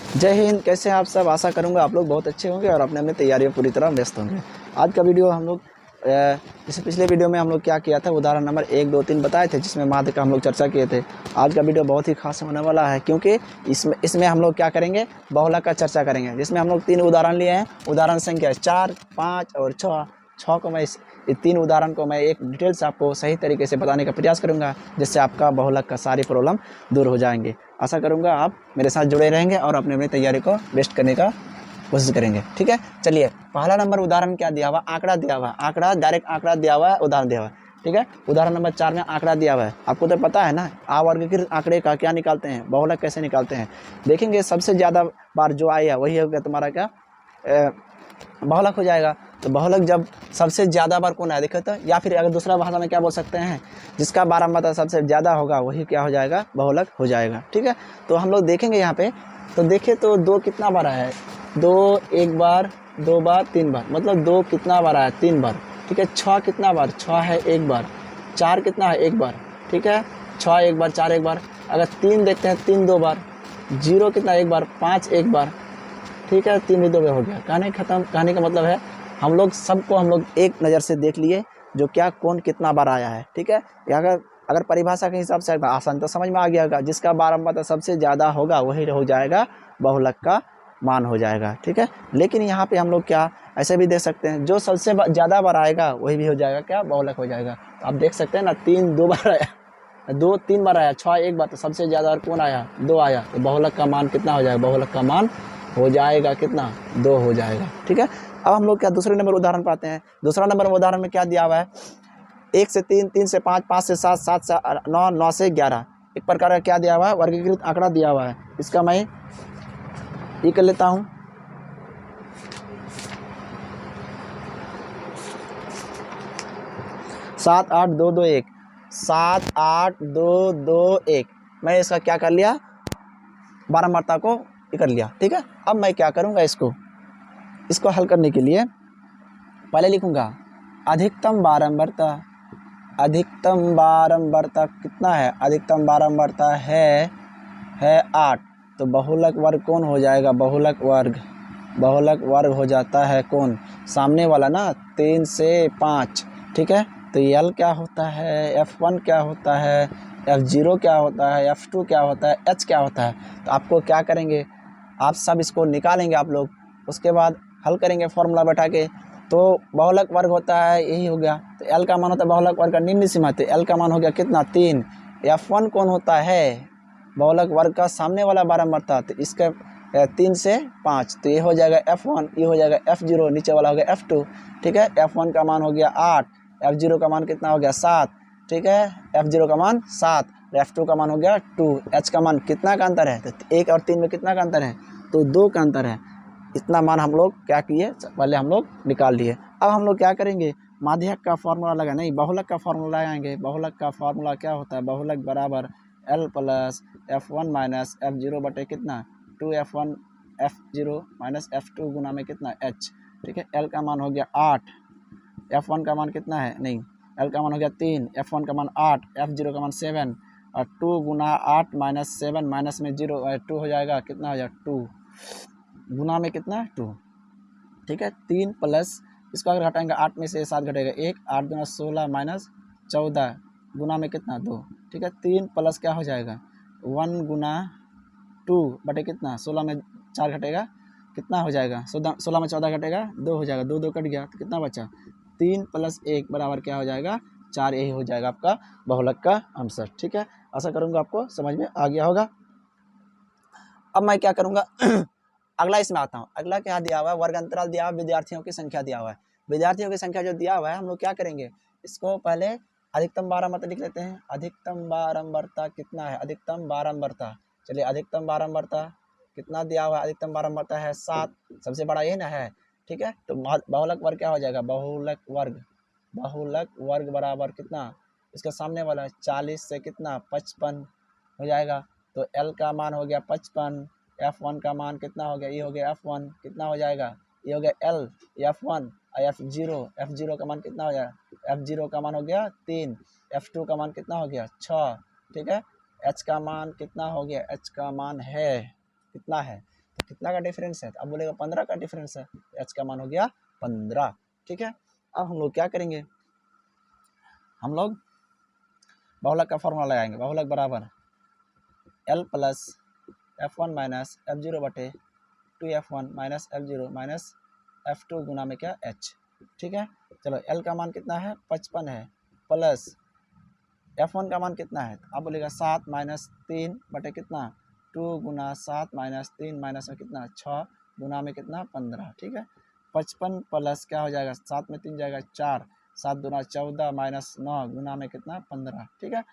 जय हिंद। कैसे हैं आप सब? आशा करूंगा आप लोग बहुत अच्छे होंगे और अपने अपने तैयारियों पूरी तरह व्यस्त होंगे। आज का वीडियो हम लोग जैसे पिछले वीडियो में हम लोग क्या किया था, उदाहरण नंबर 1, 2, 3 बताए थे, जिसमें माध्य का हम लोग चर्चा किए थे। आज का वीडियो बहुत ही खास होने वाला है, क्योंकि इसमें हम लोग क्या करेंगे, बहुलक का चर्चा करेंगे, जिसमें हम लोग 3 उदाहरण लिए हैं। उदाहरण संख्या 4, 5 और 6 को मैं ये 3 उदाहरण को मैं एक डिटेल से आपको सही तरीके से बताने का प्रयास करूंगा, जिससे आपका बहुलक का सारी प्रॉब्लम दूर हो जाएंगे। आशा करूंगा आप मेरे साथ जुड़े रहेंगे और अपने अपनी तैयारी को बेस्ट करने का कोशिश करेंगे। ठीक है, चलिए पहला नंबर उदाहरण क्या दिया हुआ, आंकड़ा दिया हुआ, आंकड़ा डायरेक्ट आंकड़ा दिया हुआ है, उदाहरण दिया हुआ है। ठीक है, उदाहरण नंबर 4 में आंकड़ा दिया हुआ है। आपको तो पता है ना, अवर्गीकृत आंकड़े का क्या निकालते हैं, बहुलक कैसे निकालते हैं। देखेंगे सबसे ज़्यादा बार जो आया वही होगा तुम्हारा क्या बहुलक हो जाएगा। तो बहुलक जब सबसे ज़्यादा बार कौन आया देखो तो, या फिर अगर दूसरा भाषा में क्या बोल सकते हैं, जिसका बारंबार सबसे ज़्यादा होगा वही क्या हो जाएगा, बहुलक हो जाएगा। ठीक है, तो हम लोग देखेंगे यहाँ पे, तो देखें तो 2 कितना बार आया है, 2 1 बार, 2 बार, 3 बार, मतलब 2 कितना बार आया, 3 बार। ठीक है, 6 कितना बार, 6 है 1 बार, 4 कितना है 1 बार। ठीक है, 6 1 बार, 4 1 बार। अगर 3 देखते हैं, 3 2 बार, 0 कितना 1 बार, 5 1 बार। ठीक है, 3 भी 2 में हो गया। कहानी खत्म। कहानी का मतलब है हम लोग सबको हम लोग एक नज़र से देख लिए, जो क्या कौन कितना बार आया है। ठीक है, अगर परिभाषा के हिसाब से आसान तो समझ में आ गया होगा, जिसका बारंबार सबसे ज़्यादा होगा वही हो जाएगा, बहुलक का मान हो जाएगा। ठीक है, लेकिन यहाँ पे हम लोग क्या ऐसे भी देख सकते हैं, जो सबसे ज़्यादा बार आएगा वही भी हो जाएगा क्या, बहुलक हो जाएगा। तो आप देख सकते हैं ना, 3 2 बार आया, 2 3 बार आया, 6 1 बार, तो सबसे ज़्यादा और कौन आया, 2 आया। तो बहुलक का मान कितना हो जाएगा, बहुलक का मान हो जाएगा कितना, 2 हो जाएगा। ठीक है, अब हम लोग क्या दूसरे नंबर उदाहरण पाते हैं। दूसरा नंबर उदाहरण में क्या दिया हुआ है, 1 से 3, 3 से 5, 5 से 7, 7 से 9, 9 से 11। एक प्रकार का क्या दिया हुआ है, वर्गीकृत आंकड़ा दिया हुआ है। इसका मैं ये कर लेता हूँ, सात आठ दो दो एक, 7 8 2 2 1। मैं इसका क्या कर लिया, बारंबारता को कर लिया। ठीक है, अब मैं क्या करूँगा, इसको हल करने के लिए पहले लिखूँगा अधिकतम बारंबारता। अधिकतम बारंबारता कितना है, अधिकतम बारंबारता है 8। तो बहुलक वर्ग कौन हो जाएगा, बहुलक वर्ग हो जाता है कौन, सामने वाला ना, 3 से 5। ठीक है, तो L क्या होता है, F1 क्या होता है, F0 क्या होता है, F2 क्या होता है, H क्या होता है। तो आपको क्या करेंगे, आप सब इसको निकालेंगे आप लोग, उसके बाद हल करेंगे फॉर्मूला बैठा के। तो बहुलक वर्ग होता है, यही हो गया। तो L का मान होता है बहुलक वर्ग का निम्न सीमा, तो L का मान हो गया कितना, 3। F1 कौन होता है, बहुलक वर्ग का सामने वाला बारंबारता, तो इसका 3 से 5, तो ये हो जाएगा F1, ये हो जाएगा F0, नीचे वाला हो गया F2। ठीक है, F1 का मान हो गया 8, F0 का मान कितना हो गया 7। ठीक है, F0 का मान 7, F2 का मान हो गया 2। H का मान कितना का अंतर है, तो 1 और 3 में कितना का अंतर है, तो 2 का अंतर है। इतना मान हम लोग क्या किए, पहले हम लोग निकाल लिए। अब हम लोग क्या करेंगे, माध्यक का फॉर्मूला लगा, नहीं बहुलक का फॉर्मूला लगाएंगे। बहुलक का फॉर्मूला क्या होता है, बहुलक बराबर L plus F1 minus F0 बटे कितना, 2F1 F0 माइनस F2 गुना में कितना H। ठीक है, L का मान हो गया 8, F1 का मान कितना है, नहीं, L का मान हो गया 3, F1 का मान 8, F0 का मान 7, और 2 गुना 8 माइनस 7 माइनस में 0 2 हो जाएगा, कितना हो जाएगा 2 गुना में कितना 2। ठीक है, 3 प्लस इसको अगर घटाएंगे, 8 में से 7 घटेगा 1, 8 दूना 16 माइनस 14 गुना में कितना 2। ठीक है, 3 प्लस क्या हो जाएगा 1 गुना 2 बटे कितना 16 में 4 घटेगा, कितना हो जाएगा 16 में 14 घटेगा 2 हो जाएगा, 2 2 कट गया, तो कितना बचा 3 प्लस 1 बराबर क्या हो जाएगा 4। यही हो जाएगा आपका बहुलक का आंसर। ठीक है, आशा करूँगा आपको समझ में आ गया होगा। अब मैं क्या करूँगा अगला इसमें आता हूँ। अगला क्या दिया हुआ है, वर्ग अंतराल दिया हुआ है, विद्यार्थियों की संख्या दिया हुआ है। विद्यार्थियों की संख्या जो दिया हुआ है, हम लोग क्या करेंगे, इसको पहले अधिकतम बारंबारता लिख लेते हैं। अधिकतम बारंबारता कितना है, अधिकतम बारंबारता, चलिए अधिकतम बारंबारता कितना दिया हुआ है, अधिकतम बारंबारता है 7, सबसे बड़ा ये ना है। ठीक है, तो बहुलक वर्ग क्या हो जाएगा, बहुलक वर्ग बराबर कितना, इसके सामने वाला 40 से कितना 55 हो जाएगा। तो L का मान हो गया 55, F1 का मान कितना हो गया, ये हो गया F1, कितना हो जाएगा, ये हो गया L F1, F0 का मान कितना हो जाएगा, F0 का मान हो गया 3, F2 का मान कितना हो गया 6। ठीक है, H का मान कितना हो गया, H का मान है कितना है, तो कितना का डिफरेंस है, तो अब बोलेगा 15 का डिफरेंस है, h का मान हो गया 15। ठीक है, अब हम लोग क्या करेंगे, हम लोग बहुलक का फॉर्मूला लगाएंगे। बहुलक बराबर L plus F1 minus F0 बटे 2F1 minus F0 minus F2 गुना में क्या H। ठीक है, चलो L का मान कितना है 55 है, प्लस F1 का मान कितना है, अब बोलेगा 7 माइनस 3 बटे कितना 2 गुना 7 माइनस 3 माइनस में कितना 6 गुना में कितना 15। ठीक है, 55 प्लस क्या हो जाएगा, 7 में 3 जाएगा 4, 7 दूना 14 माइनस 9 गुना में कितना 15। ठीक है,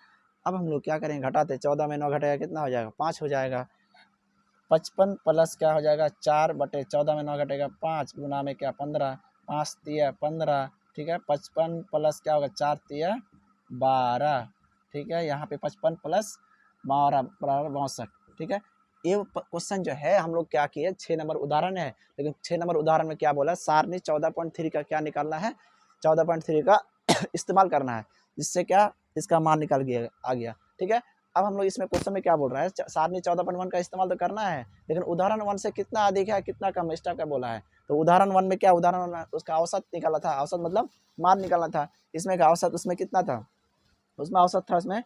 अब हम लोग क्या करेंगे, घटाते, 14 में 9 घटेगा कितना हो जाएगा 5 हो जाएगा। 55 प्लस क्या हो जाएगा 4 बटे 14 में 9 घटेगा 5 गुना में क्या 15, 5 तिया 15। ठीक है, 55 प्लस क्या होगा 4 तिया 12। ठीक है, यहाँ पे 55 प्लस 12 बराबर 62। ठीक है, ये क्वेश्चन जो है हम लोग क्या किए, 6 नंबर उदाहरण है, लेकिन 6 नंबर उदाहरण में क्या बोला, सारणी 14.3 का क्या निकालना है, 14.3 का इस्तेमाल करना है, जिससे क्या इसका मान निकाल गया आ गया। ठीक है, अब हम लोग इसमें क्वेश्चन में क्या बोल रहा है, सारणी 14.1 का इस्तेमाल तो करना है, लेकिन उदाहरण 1 से कितना अधिक है कितना कम एक्स्ट्रा का बोला है। तो उदाहरण 1 में क्या, उदाहरण 1 उसका औसत निकाला था, औसत मतलब मान निकालना था, इसमें का औसत उसमें कितना था, उसमें औसत था, उसमें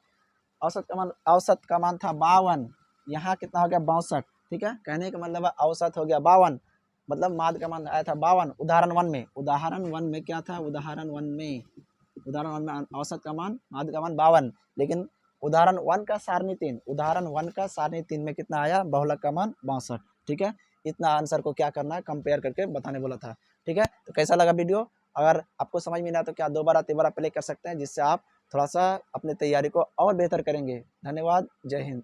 औसत का मान था 52, यहाँ कितना हो गया 62। ठीक है, कहने का मतलब औसत हो गया 52, मतलब माध्य का मान आया था 52 उदाहरण 1 में। उदाहरण 1 में क्या था, उदाहरण 1 में औसत का मान माध्य का मान 52, लेकिन उदाहरण 1 का सारणी 3, उदाहरण 1 का सारणी 3 में कितना आया, बहुलक का मान 62। ठीक है, इतना आंसर को क्या करना है, कंपेयर करके बताने बोला था। ठीक है, तो कैसा लगा वीडियो, अगर आपको समझ में ना तो क्या दोबारा तिबारा प्ले कर सकते हैं, जिससे आप थोड़ा सा अपनी तैयारी को और बेहतर करेंगे। धन्यवाद, जय हिंद।